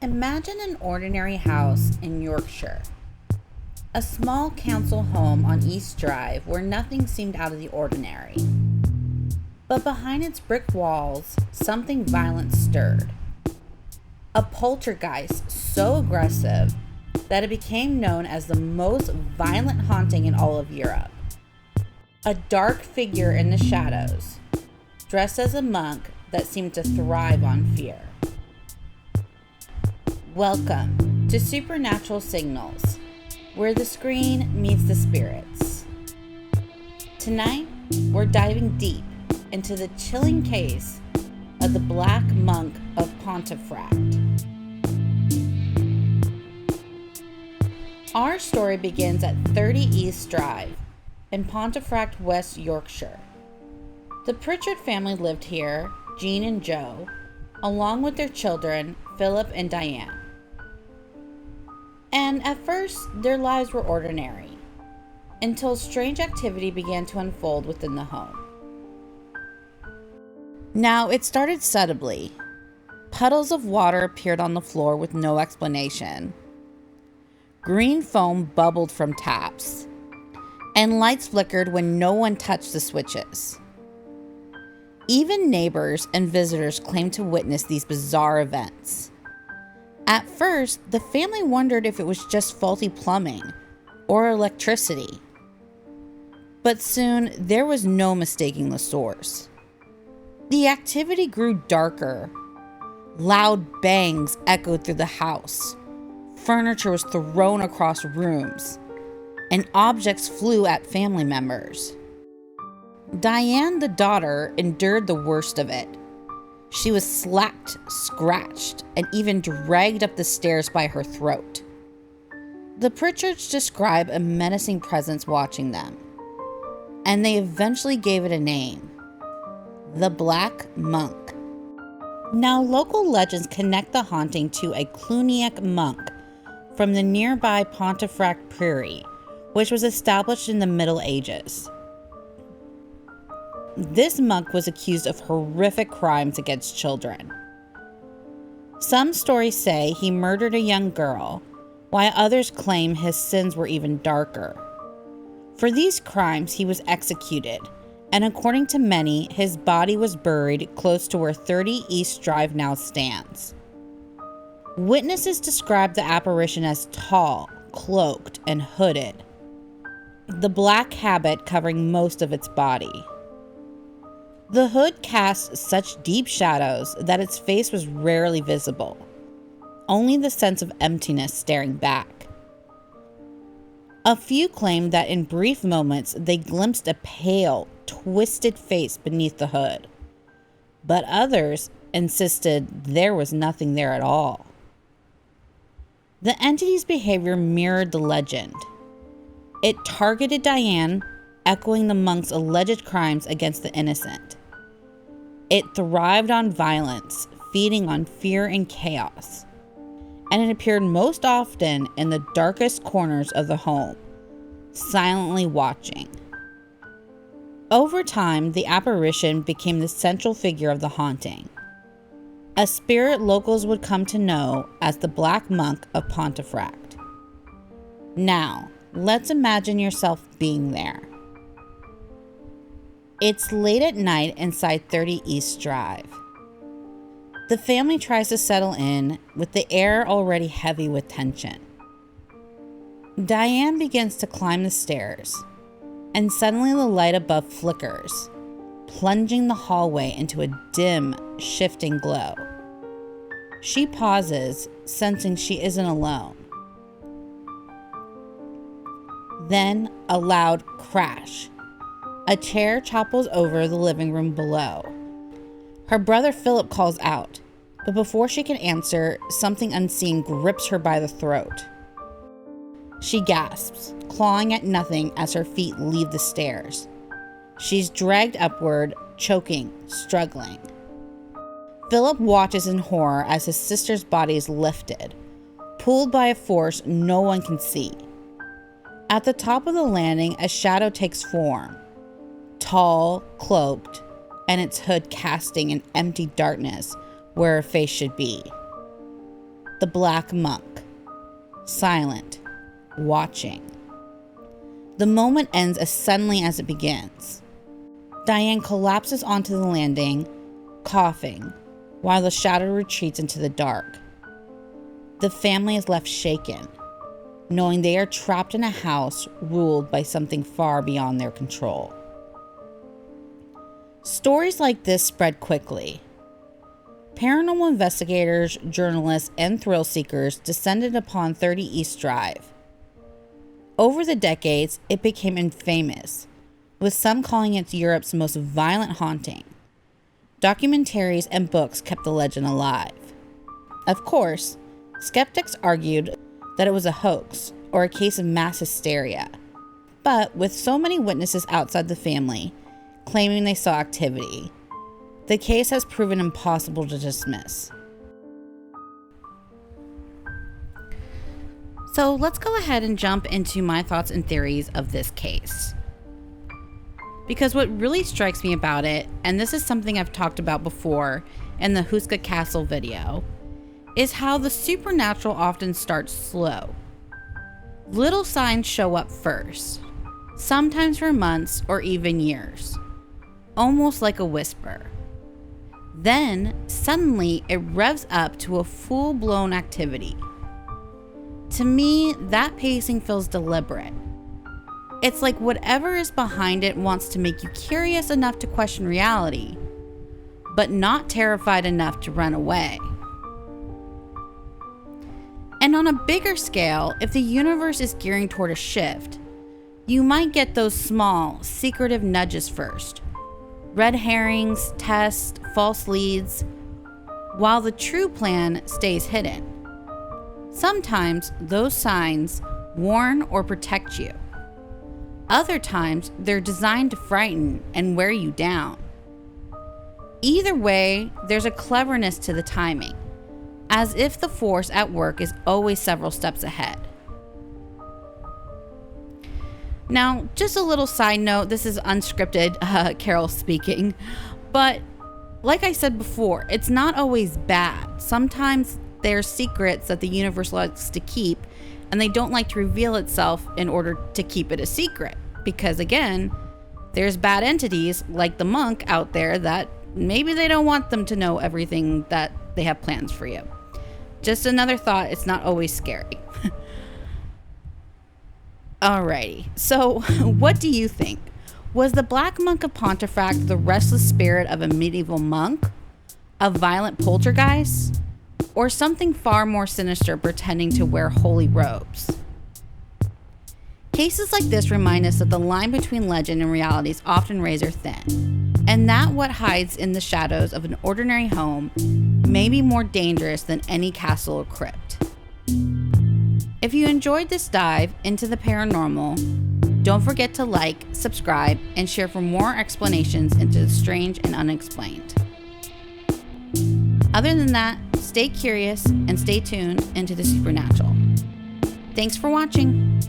Imagine an ordinary house in Yorkshire, a small council home on East Drive where nothing seemed out of the ordinary. But behind its brick walls, something violent stirred. A poltergeist so aggressive that it became known as the most violent haunting in all of Europe. A dark figure in the shadows, dressed as a monk that seemed to thrive on fear. Welcome to Supernatural Signals, where the screen meets the spirits. Tonight, we're diving deep into the chilling case of the Black Monk of Pontefract. Our story begins at 30 East Drive in Pontefract, West Yorkshire. The Pritchard family lived here, Jean and Joe, along with their children, Philip and Diane. And at first, their lives were ordinary, until strange activity began to unfold within the home. Now, it started subtly. Puddles of water appeared on the floor with no explanation. Green foam bubbled from taps, and lights flickered when no one touched the switches. Even neighbors and visitors claimed to witness these bizarre events. At first, the family wondered if it was just faulty plumbing or electricity. But soon, there was no mistaking the source. The activity grew darker. Loud bangs echoed through the house. Furniture was thrown across rooms, and objects flew at family members. Diane, the daughter, endured the worst of it. She was slapped, scratched, and even dragged up the stairs by her throat. The Pritchards describe a menacing presence watching them, and they eventually gave it a name: the Black Monk. Now, local legends connect the haunting to a Cluniac monk from the nearby Pontefract Priory, which was established in the Middle Ages. This monk was accused of horrific crimes against children. Some stories say he murdered a young girl, while others claim his sins were even darker. For these crimes, he was executed, and according to many, his body was buried close to where 30 East Drive now stands. Witnesses describe the apparition as tall, cloaked, and hooded, the black habit covering most of its body. The hood cast such deep shadows that its face was rarely visible, only the sense of emptiness staring back. A few claimed that in brief moments they glimpsed a pale, twisted face beneath the hood, but others insisted there was nothing there at all. The entity's behavior mirrored the legend. It targeted Diane, echoing the monk's alleged crimes against the innocent. It thrived on violence, feeding on fear and chaos, and it appeared most often in the darkest corners of the home, silently watching. Over time, the apparition became the central figure of the haunting, a spirit locals would come to know as the Black Monk of Pontefract. Now, let's imagine yourself being there. It's late at night inside 30 East Drive. The family tries to settle in, with the air already heavy with tension. Diane begins to climb the stairs, and suddenly the light above flickers, plunging the hallway into a dim, shifting glow. She pauses, sensing she isn't alone. Then, a loud crash. A chair topples over the living room below. Her brother Philip calls out, but before she can answer, something unseen grips her by the throat. She gasps, clawing at nothing as her feet leave the stairs. She's dragged upward, choking, struggling. Philip watches in horror as his sister's body is lifted, pulled by a force no one can see. At the top of the landing, a shadow takes form. Tall, cloaked, and its hood casting an empty darkness where her face should be. The Black Monk. Silent. Watching. The moment ends as suddenly as it begins. Diane collapses onto the landing, coughing, while the shadow retreats into the dark. The family is left shaken, knowing they are trapped in a house ruled by something far beyond their control. Stories like this spread quickly. Paranormal investigators, journalists, and thrill seekers descended upon 30 East Drive. Over the decades, it became infamous, with some calling it Europe's most violent haunting. Documentaries and books kept the legend alive. Of course, skeptics argued that it was a hoax or a case of mass hysteria. But with so many witnesses outside the family claiming they saw activity, the case has proven impossible to dismiss. So let's go ahead and jump into my thoughts and theories of this case. Because what really strikes me about it, and this is something I've talked about before in the Huska Castle video, is how the supernatural often starts slow. Little signs show up first, sometimes for months or even years, almost like a whisper. Then, suddenly, it revs up to a full-blown activity. To me, that pacing feels deliberate. It's like whatever is behind it wants to make you curious enough to question reality, but not terrified enough to run away. And on a bigger scale, if the universe is gearing toward a shift, you might get those small, secretive nudges first. Red herrings, tests, false leads, while the true plan stays hidden. Sometimes those signs warn or protect you. Other times they're designed to frighten and wear you down. Either way, there's a cleverness to the timing, as if the force at work is always several steps ahead. Now, just a little side note, this is unscripted, Carol speaking, but like I said before, it's not always bad. Sometimes there's secrets that the universe likes to keep, and they don't like to reveal itself in order to keep it a secret. Because again, there's bad entities like the monk out there that maybe they don't want them to know everything that they have plans for you. Just another thought, it's not always scary. Alrighty, so what do you think? Was the Black Monk of Pontefract the restless spirit of a medieval monk, a violent poltergeist, or something far more sinister pretending to wear holy robes? Cases like this remind us that the line between legend and reality is often razor thin, and that what hides in the shadows of an ordinary home may be more dangerous than any castle or crypt. If you enjoyed this dive into the paranormal, don't forget to like, subscribe, and share for more explanations into the strange and unexplained. Other than that, stay curious and stay tuned into the supernatural. Thanks for watching.